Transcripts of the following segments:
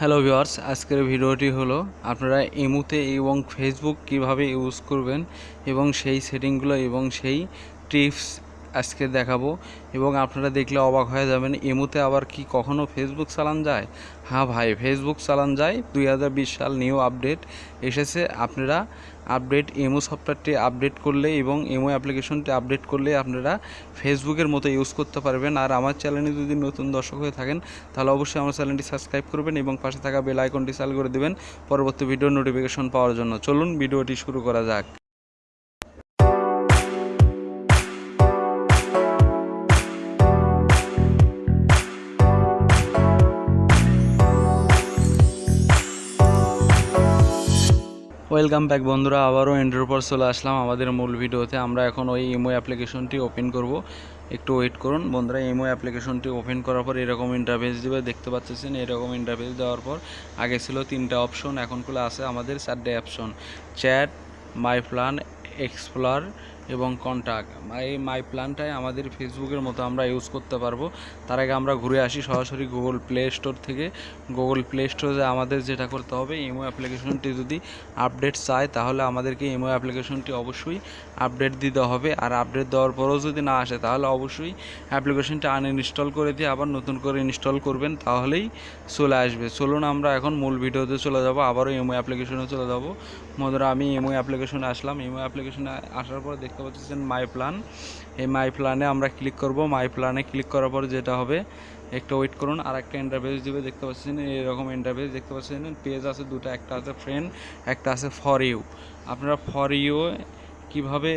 Hello viewers, আজকের ভিডিওটি হলো আপনারা ইমোতে এবং ফেসবুক কিভাবে ইউজ করবেন এবং সেই সেটিংগুলো এবং সেই টিপস আজকে দেখাবো। এবং আপনারা দেখলে অবাক হয়ে যাবেন, ইমোতে আবার কি কখনো ফেসবুক চালান যায়? হ্যাঁ ভাই, ফেসবুক চালান যায়। 2020 সাল নিউ আপডেট এসেছে। আপনারা ইমো সফটওয়্যারটি আপডেট করলে এবং ইমো অ্যাপ্লিকেশনটি আপডেট করলে আপনারা ফেসবুকের মতো ইউজ করতে পারবেন। আর আমার চ্যানেলে যদি নতুন দর্শক হয়ে থাকেন তাহলে অবশ্যই আমার চ্যানেলটি সাবস্ক্রাইব করবেন এবং পাশে থাকা বেল আইকনটি চালু করে দেবেন পরবর্তী ভিডিওর নোটিফিকেশন পাওয়ার জন্য। চলুন ভিডিওটি শুরু করা যাক। ওয়েলকাম ব্যাক বন্ধুরা, আবারও এন্ড্রয়েড পর চলে আসলাম আমাদের মূল ভিডিওতে। আমরা এখন ওই ইমো অ্যাপ্লিকেশনটি ওপেন করব, একটু ওয়েট করুন বন্ধুরা। ইমো অ্যাপ্লিকেশনটি ওপেন করার পর এরকম ইন্টারফেস দেবে, দেখতে পাচ্ছেন। এরকম ইন্টারফেস দেওয়ার পর আগে ছিল 3টা অপশন, এখন খুলে আছে আমাদের 4টে option: chat, my plan, explore এবং কন্ট্যাক্ট। এই মাই প্ল্যানটাই আমাদের ফেসবুকের মতো আমরা ইউজ করতে পারবো। তার আগে আমরা ঘুরে আসি সরাসরি গুগল প্লে স্টোর থেকে। গুগল প্লে স্টোরে আমাদের যেটা করতে হবে, ইমো অ্যাপ্লিকেশনটি যদি আপডেট চায় তাহলে আমাদেরকে ইমো অ্যাপ্লিকেশনটি অবশ্যই আপডেট দিতে হবে। আর আপডেট দেওয়ার পরেও যদি না আসে তাহলে অবশ্যই অ্যাপ্লিকেশনটি আনইনস্টল করে দিয়ে আবার নতুন করে ইনস্টল করবেন, তাহলেই চলে আসবে। চলুন আমরা এখন মূল ভিডিওতে চলে যাব, আবারও ইমো অ্যাপ্লিকেশনে চলে যাব। বন্ধুরা, আমি ইমো অ্যাপ্লিকেশনে আসলাম। ইমো অ্যাপ্লিকেশনে আসার পর দেখতে পাচ্ছেন মাই প্ল্যান। এই মাই প্ল্যানে আমরা ক্লিক করব। মাই প্ল্যানে ক্লিক করার পর যেটা হবে, একটু ওয়েট করুন, আর একটা ইন্টারফেস দিবে। দেখতে পাচ্ছেন এরকম ইন্টারফেস দেখতে পাচ্ছেন। পেজ আছে দুটো, একটা আছে ফ্রেন্ড, একটা আছে ফর ইউ। আপনারা ফর ইউ কীভাবে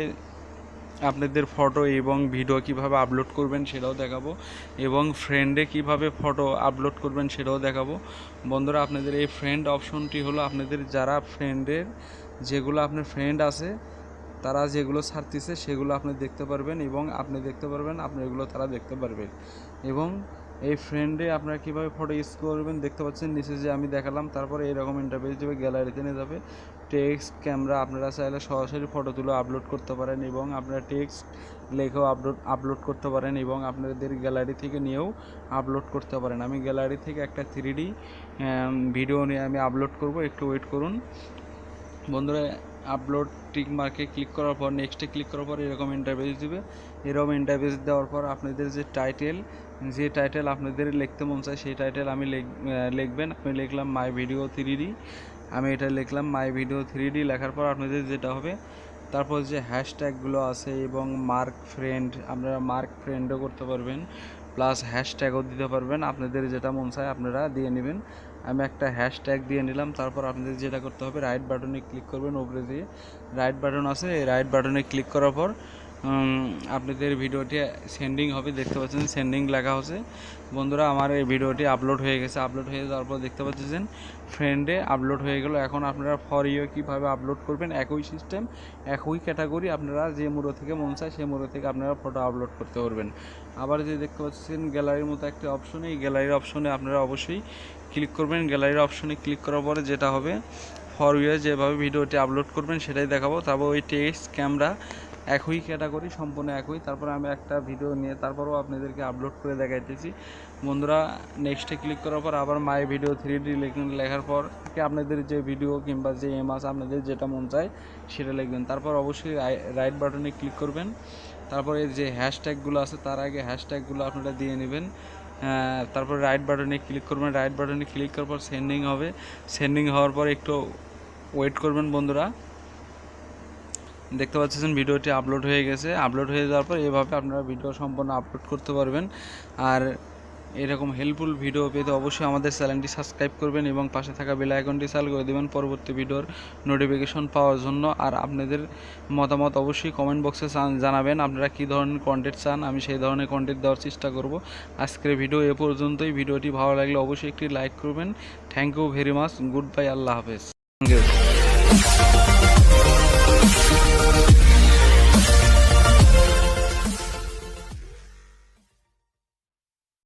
আপনাদের ফটো এবং ভিডিও কিভাবে আপলোড করবেন সেটাও দেখাবো, এবং ফ্রেন্ডে কিভাবে ফটো আপলোড করবেন সেটাও দেখাবো। বন্ধুরা, আপনাদের এই ফ্রেন্ড অপশনটি হলো আপনাদের যারা ফ্রেন্ডের, যেগুলো আপনার ফ্রেন্ড আছে তারা যেগুলো ছাড়তেছে সেগুলো আপনি দেখতে পারবেন, এবং আপনি দেখতে পারবেন আপনার এগুলো তারা দেখতে পারবেন। এবং এই ফ্রেন্ডে আপনারা কীভাবে ফটো ইউজ করবেন দেখতে পাচ্ছেন নিচে যে আমি দেখালাম। তারপরে এরকম ইন্টারফেস দেবে, গ্যালারিতে নিয়ে যাবে। টেক্সট, ক্যামেরা, আপনারা চাইলে সরাসরি ফটো তুলে আপলোড করতে পারেন, এবং আপনারা টেক্সট লেখেও আপলোড করতে পারেন, এবং আপনাদের গ্যালারি থেকে নিয়েও আপলোড করতে পারেন। আমি গ্যালারি থেকে একটা 3D ভিডিও নিয়ে আমি আপলোড করব, একটু ওয়েট করুন বন্ধুরা। আপলোড টিক মার্কে ক্লিক করার পর নেক্সটে ক্লিক করার পর এরকম ইন্টারফেস দিবে। এরকম ইন্টারফেস দেওয়ার পর আপনাদের যে টাইটেল আপনাদের লিখতে মন চায় সেই টাইটেল আমি লিখবেন। আমি লিখলাম মাই ভিডিও 3D। আমি এটা লিখলাম মাই ভিডিও 3D। লেখার পর আপনাদের যেটা হবে, তারপর যে হ্যাশট্যাগুলো আছে এবং মার্ক ফ্রেন্ড, আপনারা মার্ক ফ্রেন্ডও করতে পারবেন, প্লাস হ্যাশট্যাগও দিতে পারবেন। আপনাদের যেটা মন চায় আপনারা দিয়ে নেবেন। আমি একটা হ্যাশট্যাগ দিয়ে নিলাম। তারপর আপনাদের যেটা করতে হবে, রাইট বাটনে ক্লিক করবেন। উপরে দিয়ে রাইট বাটন আছে, এই রাইট বাটনে ক্লিক করার পর আপনাদের ভিডিওটি সেন্ডিং হবে। দেখতে পাচ্ছেন সেন্ডিং লেখা হচ্ছে। বন্ধুরা, আমার এই ভিডিওটি আপলোড হয়ে গেছে। আপলোড হয়ে যাওয়ার পর দেখতে পাচ্ছেন ফ্রেন্ডে আপলোড হয়ে গেল। এখন আপনারা ফর ইউ কীভাবে আপলোড করবেন, একই সিস্টেম, একই ক্যাটাগরি, আপনারা যে মুড়ো থেকে মন চায় সেই মুড়ো থেকে আপনারা ফটো আপলোড করতে পারবেন। আবার যে দেখতে পাচ্ছেন গ্যালারির মতো একটা অপশন, এই গ্যালারির অপশনে আপনারা অবশ্যই ক্লিক করবেন। গ্যালারির অপশনে ক্লিক করার পরে যেটা হবে, ফর ইউ যেভাবে ভিডিওটি আপলোড করবেন সেটাই দেখাবো। তারপর ওই টেক্সট, ক্যামেরা একই ক্যাটাগরি, সম্পূর্ণ একই। তারপর আমি একটা ভিডিও নিয়ে তারপরও আপনাদেরকে আপলোড করে দেখাইতেছি। বন্ধুরা, নেক্সটে ক্লিক করার পর আবার মাই ভিডিও 3D লেখার পর আপনাদের যে ভিডিও কিংবা যে এম আছে আপনাদের যেটা মন চায় সেটা লিখবেন। তারপর অবশ্যই রাইট বাটনে ক্লিক করবেন। তারপরে যে হ্যাশট্যাগুলো আছে তার আগে হ্যাশট্যাগুলো আপনারা দিয়ে নেবেন। তারপর রাইট বাটনে ক্লিক করবেন। রাইট বাটনে ক্লিক করার পর সেন্ডিং হবে। সেন্ডিং হওয়ার পর একটু ওয়েট করবেন বন্ধুরা। দেখতে পাচ্ছেন ভিডিওটি আপলোড হয়ে গেছে। আপলোড হয়ে যাওয়ার পর এভাবে আপনারা ভিডিও সম্পূর্ণ আপলোড করতে পারবেন। আর এরকম হেল্পফুল ভিডিও পেতে অবশ্যই আমাদের চ্যানেলটি সাবস্ক্রাইব করবেন এবং পাশে থাকা বেল আইকনটি চালু করে দেবেন পরবর্তী ভিডিওর নোটিফিকেশন পাওয়ার জন্য। আর আপনাদের মতামত অবশ্যই কমেন্ট বক্সে জানাবেন, আপনারা কী ধরনের কন্টেন্ট চান, আমি সেই ধরনের কন্টেন্ট দেওয়ার চেষ্টা করব। আজকের ভিডিও এ পর্যন্তই। ভিডিওটি ভালো লাগলে অবশ্যই একটি লাইক করবেন। Thank you very much. Goodbye, আল্লাহ হাফেজ।